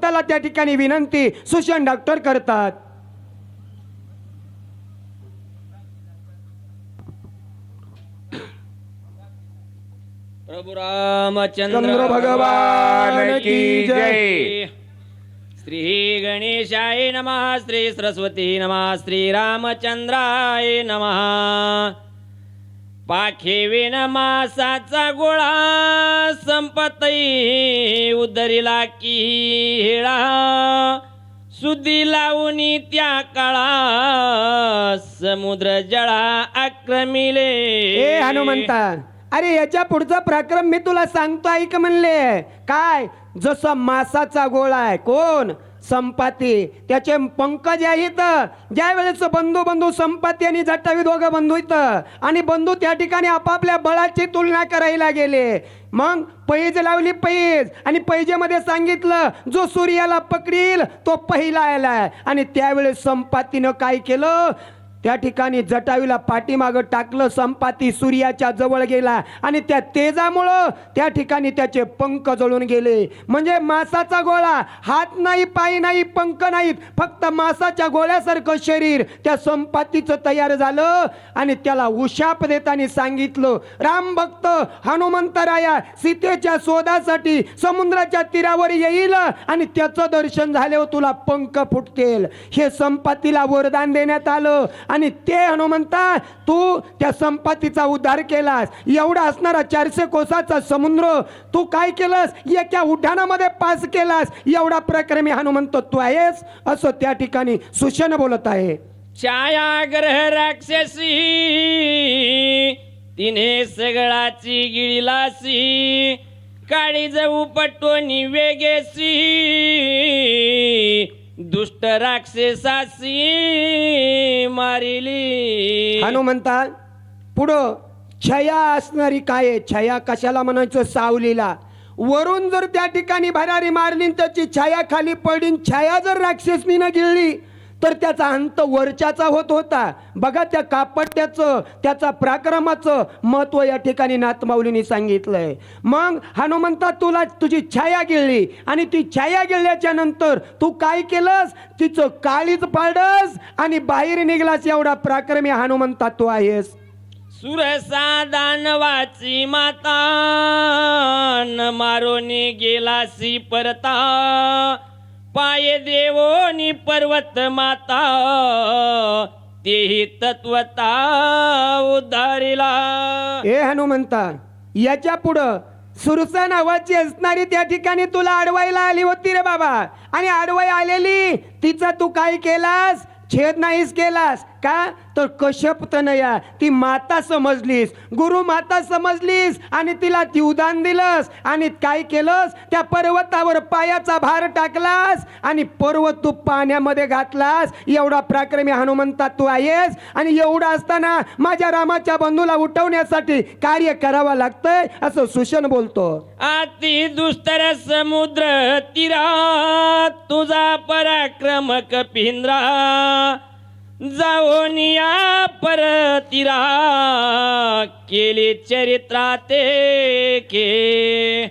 हनुमंताला त्या ठिकाणी विनंती सुषण डॉक्टर करतात. प्रभु रामचंद्र चंद्र भगवान की जय. श्री गणेशाय नमः. श्री सरस्वती नमः. श्री रामचंद्राय नमः. पाखेविन मासाचा गोळा संपतई उदरीला की हेळा सुदी लावणी त्या काळा समुद्र जळा आक्रमिले. ए हनुमंता, अरे याच्या पुढचा प्रक्रम मी तुला सांगतो ऐक म्हणले. काय? जसा मासाचा गोळा आहे, कोण? संपाती. त्याचे पंख जे आहेत, ज्या वेळेस बंधू संपाती आणि जटावी दोघं बंधू आहेत आणि बंधू त्या ठिकाणी आपापल्या बळाची तुलना करायला गेले. मग पैज लावली पैज आणि पैजेमध्ये सांगितलं जो सूर्याला पकडील तो पहिला आलाय. आणि त्यावेळेस संपातीनं काय केलं? त्या ठिकाणी जटावीला पाठीमागं टाकलं. संपाती सूर्याच्या जवळ गेला आणि त्या तेजामुळं त्या ठिकाणी त्याचे पंख जळून गेले. म्हणजे मासाचा गोळा, हात नाही, पाय नाही, पंख नाहीत, फक्त मासाच्या गोळ्यासारखं शरीर त्या संपातीचं तयार झालं. आणि त्याला उशाप देताना सांगितलं, राम भक्त हनुमंतराया सीतेच्या शोधासाठी समुद्राच्या तीरावर येईल आणि त्याचं दर्शन झाल्यावर तुला पंख फुटतील. हे संपातीला वरदान देण्यात आलं. आणि ते हनुमंता तू त्या संपातीचा उद्धार केलास. एवढा असणारा 400 कोसाचा समुद्र तू काय केलास? एका उड्डाणामध्ये पास केलास. एवढा प्रक्रमी हनुमंत तू आहेस, असं त्या ठिकाणी सुषण बोलत आहे. छायाग्रह राक्षसी तिने सगळाची गिळलासी काळी जाऊ पटोनी वेगेसी दुष्ट राक्षसासी मारिली. हनुमंता पुढं छया असणारी काय आहे? छया कशाला म्हणायचं? सावलीला. वरून जर त्या ठिकाणी भरारी मारली त्याची छाया खाली पडली, छाया जर राक्षसनीनं गिळली तर त्याचा अंत वरच्याचा होत होता. बघा त्या कापट्याचं, त्याचा पराक्रमाचं महत्व या ठिकाणी नाथमाऊलीने सांगितलंय. मग हनुमंता तुला तुझी छाया गिळली आणि ती छाया गिळल्याच्या नंतर तू काय केलंस? तिचं काळीच पाडस आणि बाहेर निघलास. एवढा पराक्रमी हनुमंता तू आहेस. सुरसा दानवाची माता न मारोनी गेलासी परता पाय देवोनी पर्वत माता तेही तत्वता उद्धारिला. ए हनुमंता, याच्या पुढं सुरसा नावाची असणारी त्या ठिकाणी तुला अडवायला आली होती रे बाबा. आणि अडवाई आलेली तिचा तू काय केलास? छेद नाहीस केलास का? तर कश्यप तनया ती माता समजलीस, गुरु माता समजलीस आणि तिला ती उदान दिलंस. आणि काय केलंस? त्या पर्वतावर पायाचा भार टाकलास आणि पर्वत तू पाण्यामध्ये घातलास. एवढा पराक्रमी हनुमंता तू आहेस. आणि एवढा असताना माझ्या रामाच्या बंधूला उठवण्यासाठी कार्य करावं लागतंय, असं सुषण बोलतो. अति दुस्तर समुद्र तीरा तुझा पराक्रम कपिंद्रा जाओनिया परतीरा केले चरित्राते के.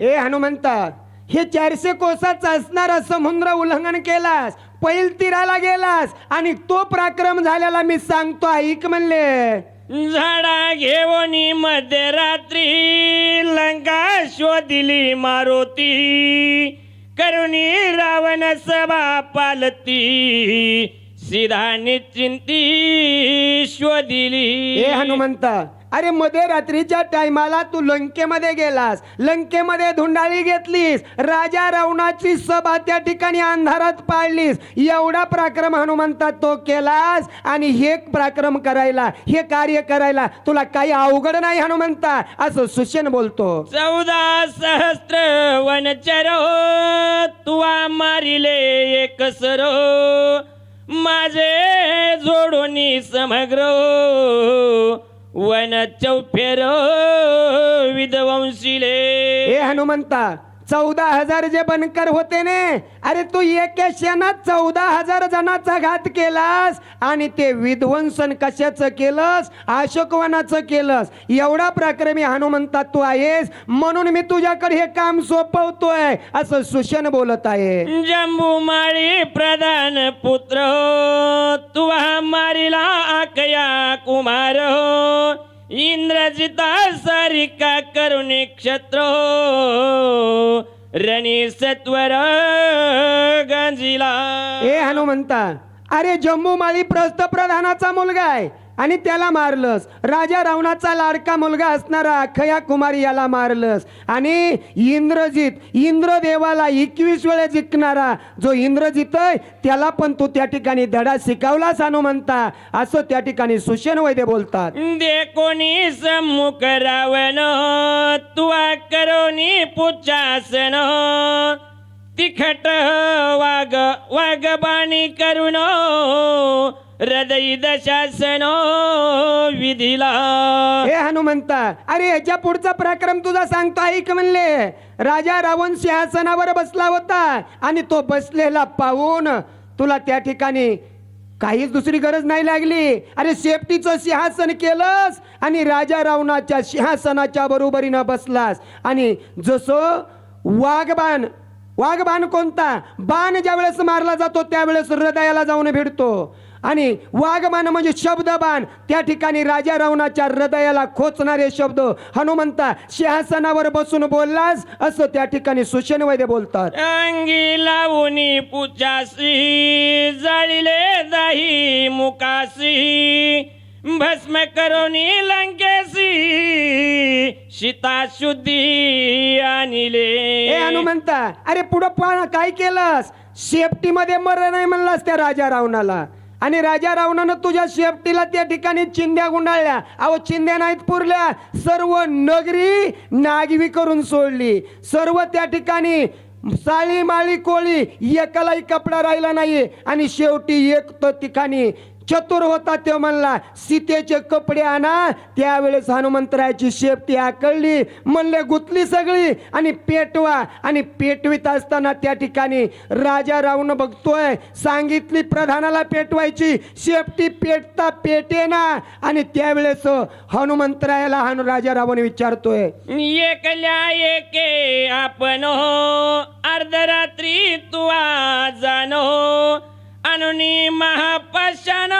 ए हनुमंता, हे 400 कोसाचा असणारा समुद्र उल्लंघन केलास, पैल तीराला गेलास आणि तो पराक्रम झालेला मी सांगतो ऐक म्हणले. झाडा घेऊनी मध्यरात्री लंका शोधिली मारुती करुणी रावण सभा पालती सीधा निश्चिंती शोधिली. ए हनुमंता, अरे मध्ये रात्रीच्या टायमाला तू लंकेमध्ये गेलास, लंकेमध्ये धुंडाळी घेतलीस, राजा रावणाची सभा त्या ठिकाणी अंधारात पाडलीस. एवढा पराक्रम हनुमंता तो केलास. आणि हे पराक्रम करायला, हे कार्य करायला तुला काही अवघड नाही हनुमंता, असं सुषण बोलतो. 14 सहस्त्र वनचरो तुवा मारिले एक सरो माझे जोडोनी समग्र वन चौफेर विध्वंसिले. ए हनुमंता, 14,000 जे बनकर होते ने, अरे तू एका क्षणात 14,000 जणांचा घात केलास आणि ते विध्वंसन कशाचं केलंस? अशोकवनाचं केलंस. एवढा प्रक्रमी हनुमंता तू आहेस, म्हणून मी तुझ्याकडे हे काम सोपवतोय असं सुशन बोलत आहे. जंबुमाळी प्रधान पुत्र हो, तुवा मारिला आकया कुमार हो, इंद्रजिता सारिका करुणी क्षत्र हो, रणी सत्वर गांजिला. ए हनुमंता, अरे जम्बूमाळी प्रस्थप्रधानाचा मुलगा आहे आणि त्याला मारलंस. राजा रावणाचा लाडका मुलगा असणारा अक्षया कुमारी याला मारलंस. आणि इंद्रजित, इंद्रदेवाला 21 वेळा जिंकणारा जो इंद्रजित आहे त्याला पण तू त्या ठिकाणी धडा शिकवलास हनुमंता, असं त्या ठिकाणी सुषेण वैद्य बोलतात. दे कोणी सम्मुख रावण, तुवा करोनी पुच्छासन, तिखट वाग वागबाणी करुण, हृदय दशासन विधिला. हे हनुमंता, अरे याच्या पुढचा पराक्रम तुझा सांगतो ऐक म्हणले. राजा रावण सिंहासनावर बसला होता आणि तो बसलेला पाहून तुला त्या ठिकाणी काहीच दुसरी गरज नाही लागली. अरे शेपटीचं सिंहासन केलंस आणि राजा रावणाच्या सिंहासनाच्या बरोबरीनं बसलास. आणि जसं वाघबाण, वाघबाण कोणता? बाण ज्या वेळेस मारला जातो त्यावेळेस हृदयाला जाऊन भिडतो. आणि वाघबाण म्हणजे शब्दबाण, त्या ठिकाणी राजा रावणाच्या हृदयाला खोचणारे शब्द हनुमंता सिंहासनावर बसून बोललास असं त्या ठिकाणी सुषेण वैद्य बोलतात. अंगी लावूनी पुचासी, जाळिले जाही मुकासी, भस्म करोनी लंकेसी, सीता शुद्धी आणिले. ए हनुमंता, अरे पुढं काय केलंस? शेपटीमध्ये मर नाही म्हणलास त्या राजा रावणाला. आणि राजा रावणानं तुझ्या शेपटीला त्या ठिकाणी चिंध्या गुंडाळल्या. अहो चिंध्या नाहीत पुरल्या, सर्व नगरी नागवी करून सोडली. सर्व त्या ठिकाणी साळी माळी कोळी, एकालाही कपडा राहिला नाही. आणि शेवटी एक तो ठिकाणी चतुर होता तो म्हणला सीतेचे कपडे आणा. त्यावेळेस हनुमंतरायाची शेपटी आकळली, म्हणले गुतली सगळी आणि पेटवा. आणि पेटवीत असताना त्या ठिकाणी राजा रावण बघतोय, सांगितली प्रधानाला पेटवायची, शेपटी पेटता पेटेना. आणि त्यावेळेस हनुमंतरायाला राजा रावण विचारतोय, एकल्या एके आपण हो, अर्धरात्री तुवा जानो, अनुनी महापाशान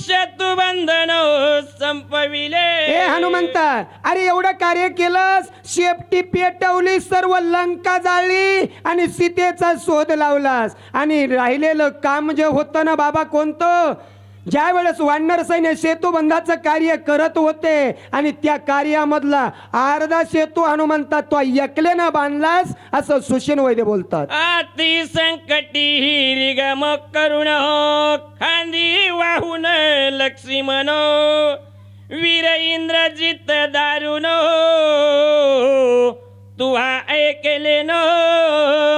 शत्रुबंधन संपविले. हे हनुमंता, अरे एवढं कार्य केलंस, शेपटी पेटवली, सर्व लंका जाळली आणि सीतेचा शोध लावलास. आणि राहिलेलं काम जे होतं ना बाबा कोणतं? ज्या वेळेस वानर सैन्य सेतुबंधाचं कार्य करत होते आणि त्या कार्यामधला अर्धा सेतू हनुमंता तो एकल्यानं बांधलास असं सुषेण वैद्य बोलतात. अति संकटी रिगम करुण, खांदी वाहून लक्ष्मण, वीर इंद्रजित दारुण, तुहा ऐकले न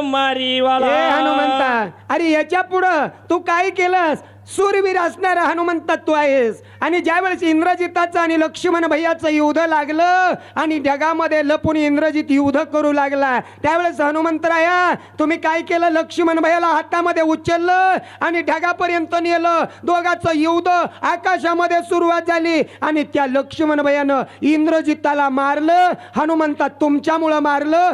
मारीवाला. हे हनुमंता, अरे याच्या पुढं तू काय केलंस? सूरवीर असणारा हनुमंता तू आहेस. आणि ज्यावेळेस इंद्रजिताचं आणि लक्ष्मण भैयाचं युद्ध लागलं आणि ढगामध्ये लपून इंद्रजित युद्ध करू लागला, त्यावेळेस हनुमंतराया तुम्ही काय केलं? लक्ष्मण भैयाला हातामध्ये उचललं आणि ढगापर्यंत नेलं. दोघांचं युद्ध आकाशामध्ये सुरुवात झाली आणि त्या लक्ष्मण भैयानं इंद्रजिताला मारलं. हनुमंता तुमच्यामुळं मारलं.